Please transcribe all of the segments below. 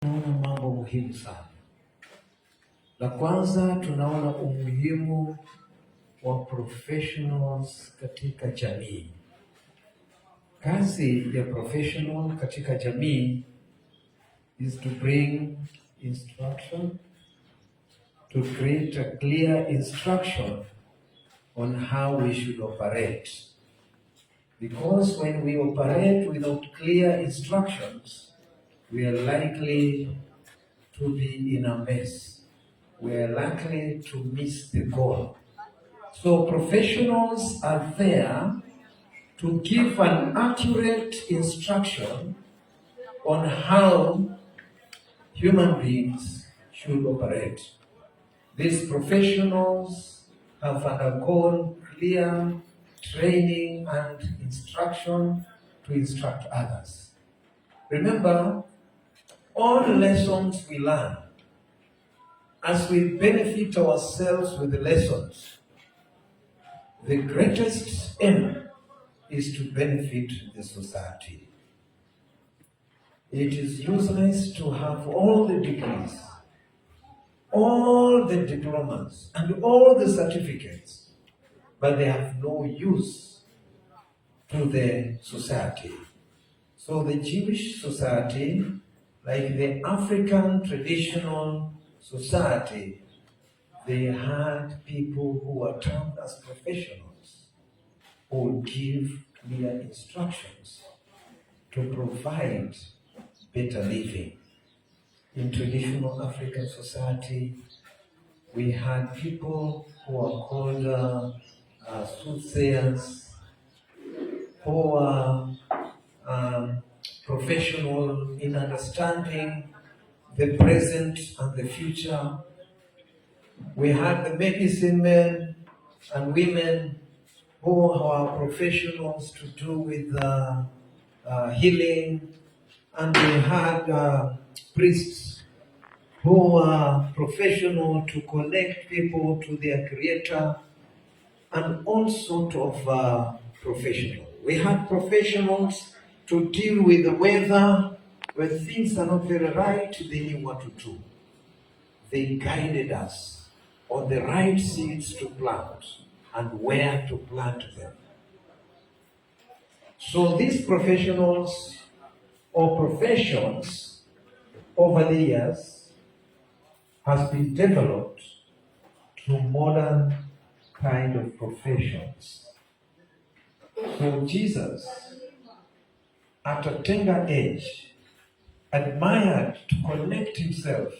Tunaona mambo muhimu sana. La kwanza, tunaona umuhimu wa professionals katika jamii. Kazi ya professional katika jamii is to bring instruction, to create a clear instruction on how we should operate. Because when we operate without clear instructions, we are likely to be in a mess. We are likely to miss the goal. So professionals are there to give an accurate instruction on how human beings should operate. These professionals have undergone clear training and instruction to instruct others. Remember, all lessons we learn, as we benefit ourselves with the lessons, the greatest aim is to benefit the society. It is useless to have all the degrees, all the diplomas, and all the certificates, but they have no use to the society. So the Jewish society, like the African traditional society, they had people who were termed as professionals who would give clear instructions to provide better living. In traditional African society, we had people who were called soothsayers, who were professional in understanding the present and the future. We had the medicine men and women who are professionals to do with healing, and we had priests who are professional to connect people to their Creator, and all sorts of professionals. We had professionals to deal with the weather. When things are not very right, they knew what to do. They guided us on the right seeds to plant and where to plant them. So these professionals or professions over the years has been developed to modern kind of professions. So Jesus, at a tender age, admired to connect himself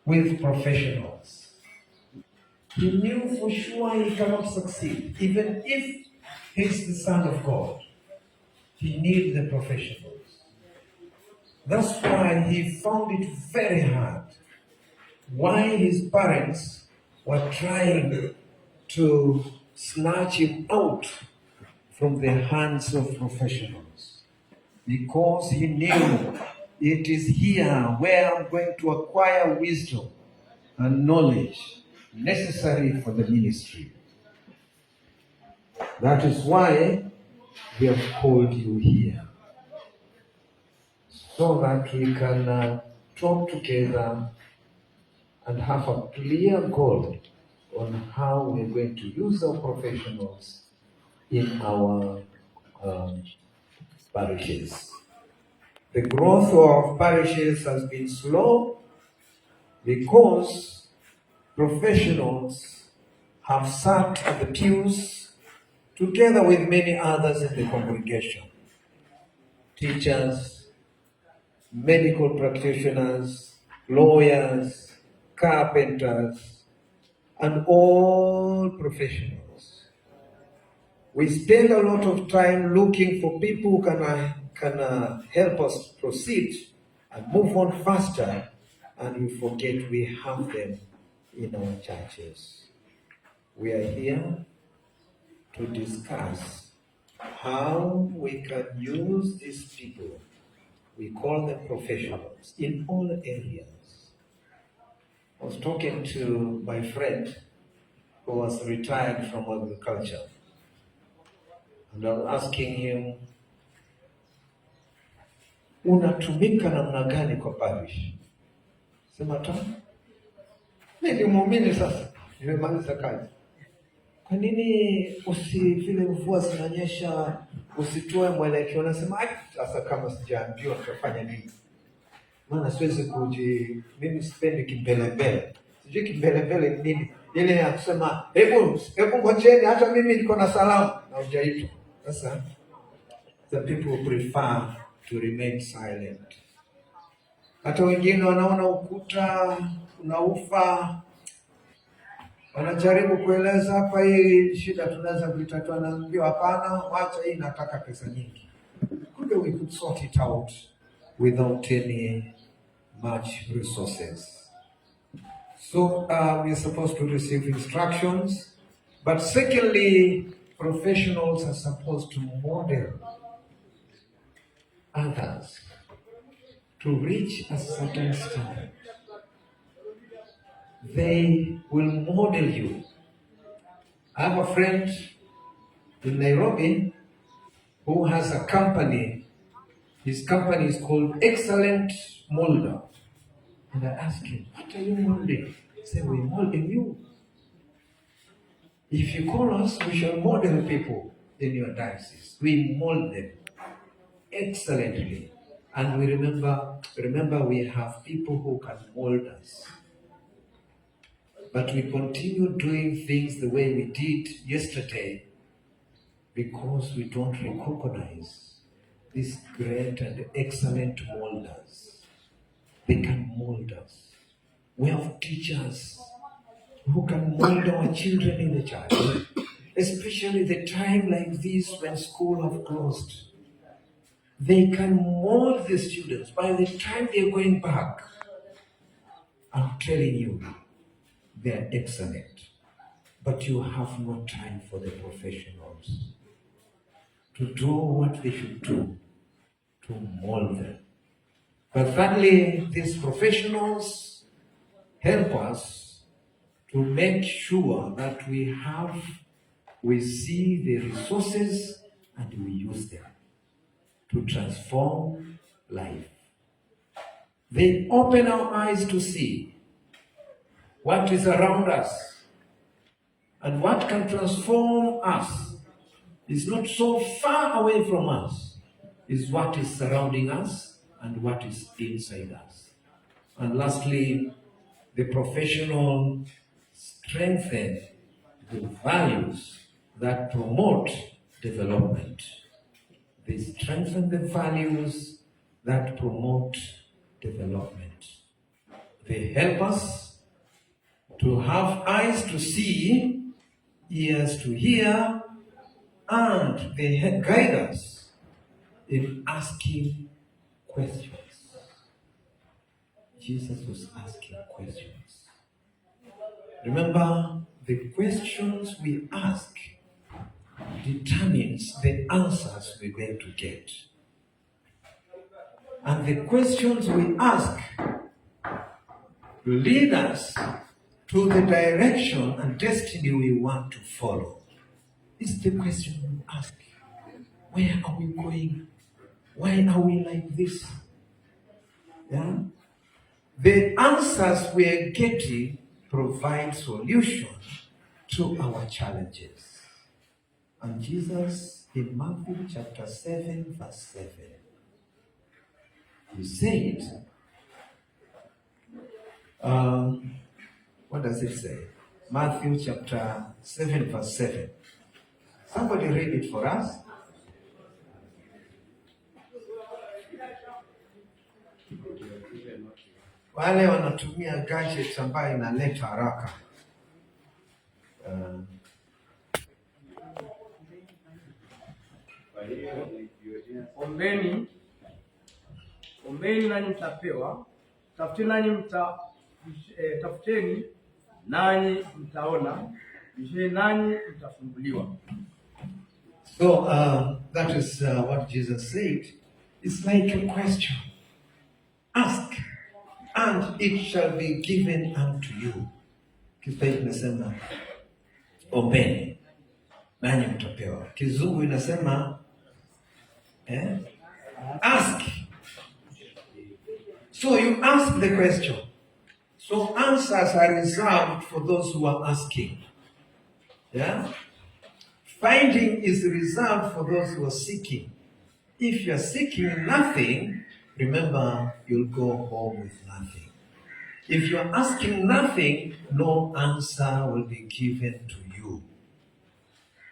with professionals. He knew for sure he cannot succeed, even if he's the Son of God. He needs the professionals. That's why he found it very hard. Why his parents were trying to snatch him out from the hands of professionals. Because he knew it is here where I'm going to acquire wisdom and knowledge necessary for the ministry. That is why we have called you here, so that we can talk together and have a clear goal on how we're going to use our professionals in our parishes. The growth of parishes has been slow because professionals have sat at the pews together with many others in the congregation. Teachers, medical practitioners, lawyers, carpenters, and all professionals. We spend a lot of time looking for people who can help us proceed and move on faster, and we forget we have them in our churches. We are here to discuss how we can use these people. We call them professionals in all areas. I was talking to my friend who was retired from agriculture, and I was asking him, unatumika namna gani kwa parish? Sema tu mimi ni muumini sasa, nimemaliza kazi. Kwa nini vile mvua zinanyesha usitoe mwelekeo? Nasema sasa kama sijaambiwa tutafanya nini? Maana siwezi mimi sipendi kimbelembele. Sijui kimbelembele ni nini? Ile ya kusema hebu ngojeni hata mimi niko na salamu na hujaitwa. Sasa the people prefer to remain silent. Hata wengine wanaona ukuta unaufa, wanajaribu kueleza hapa, hii shida tunaweza kuitatua, naambiwa hapana, wacha hii nataka pesa nyingi. Kumbe we could sort it out without any much resources. So we're supposed to receive instructions, but secondly, professionals are supposed to model others to reach a certain standard. They will model you. I have a friend in Nairobi who has a company. His company is called Excellent Molder. And I asked him, what are you molding? He said, we're molding you. If you call us, we shall model people in your diocese. We mold them excellently. And we remember we have people who can mold us. But we continue doing things the way we did yesterday because we don't recognize these great and excellent molders. They can mold us. We have teachers who can mold our children in the church, especially the time like this when school have closed. They can mold the students. By the time they're going back, I'm telling you, they're excellent. But you have no time for the professionals to do what they should do, to mold them. But thirdly, these professionals help us to make sure that we see the resources and we use them to transform life. They open our eyes to see what is around us, and what can transform us is not so far away from us, is what is surrounding us and what is inside us. And lastly, the professional strengthen the values that promote development. They strengthen the values that promote development. They help us to have eyes to see, ears to hear, and they guide us in asking questions. Jesus was asking questions. Remember, the questions we ask determines the answers we're going to get. And the questions we ask lead us to the direction and destiny we want to follow. It's the question we ask. Where are we going? Why are we like this? Yeah? The answers we are getting provide solution to our challenges. And Jesus, in Matthew chapter 7, verse 7, he said, what does it say? Matthew chapter 7, verse 7. Somebody read it for us. Wale wanatumia gadgets ambayo inaleta haraka. Ombeni nanyi mtapewa, tafuteni nanyi mtaona, bisheni nanyi mtafunguliwa. So that is what Jesus said. It's like a question. Ask, and it shall be given unto you. Kiswahili inasema ombeni nanyi mtapewa. Kizungu inasema ask So you ask the question. So answers are reserved for those who are asking. Yeah? Finding is reserved for those who are seeking. If you are seeking nothing, remember, you'll go home with nothing. If you are asking nothing, no answer will be given to you.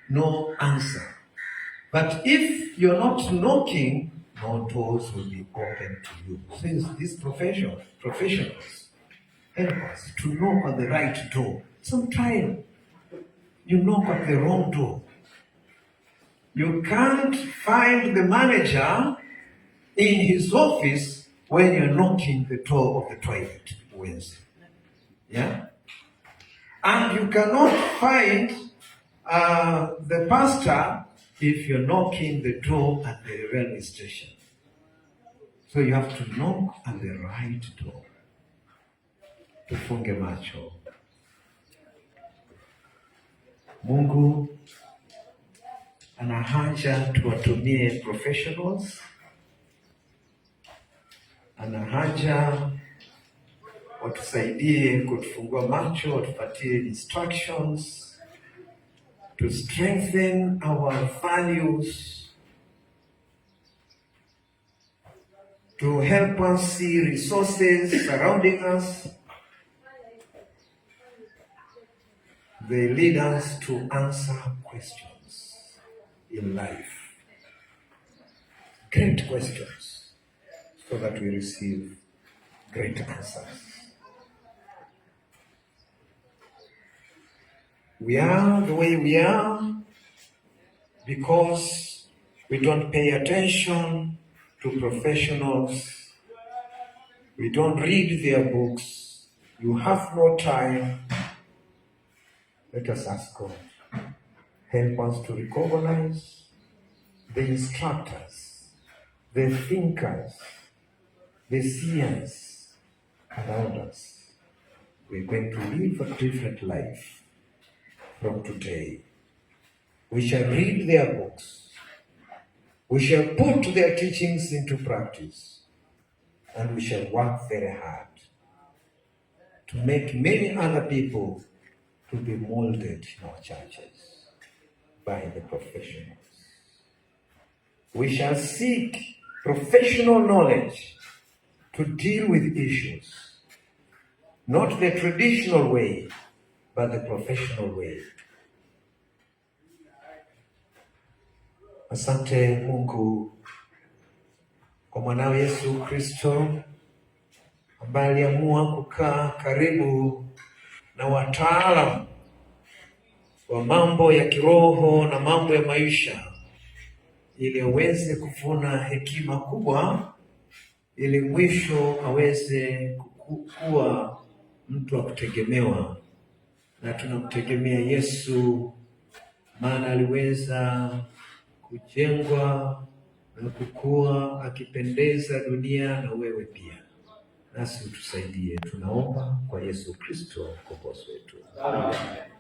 No answer. But if you're not knocking, no doors will be open to you. Since these professionals help us to knock on the right door. Sometimes you knock at the wrong door. You can't find the manager in his office when you're knocking the door of the toilet Wednesday. Yeah? And you cannot find the pastor if you're knocking the door at the railway station. So you have to knock at the right door. Tufunge macho. Mungu ana haja tuwatumie professionals. Ana haja watusaidie kutufungua macho, watupatie instructions to strengthen our values, to help us see resources surrounding us. They lead us to answer questions in life. Great questions, so that we receive great answers. We are the way we are because we don't pay attention to professionals. We don't read their books. You have no time. Let us ask God. Help us to recognize the instructors, the thinkers, the seers around us. We're going to live a different life from today. We shall read their books. We shall put their teachings into practice. And we shall work very hard to make many other people to be molded in our churches by the professionals. We shall seek professional knowledge to deal with issues, not the traditional way, but the professional way. Asante Mungu kwa mwanao Yesu Kristo ambaye aliamua kukaa karibu na wataalamu wa mambo ya kiroho na mambo ya maisha ili aweze kuvuna hekima kubwa, ili mwisho aweze kuwa mtu wa kutegemewa. Na tunamtegemea Yesu, maana aliweza kujengwa na kukua akipendeza dunia, na wewe pia. Nasi utusaidie, tunaomba kwa Yesu Kristo mkombozi wetu. Amen.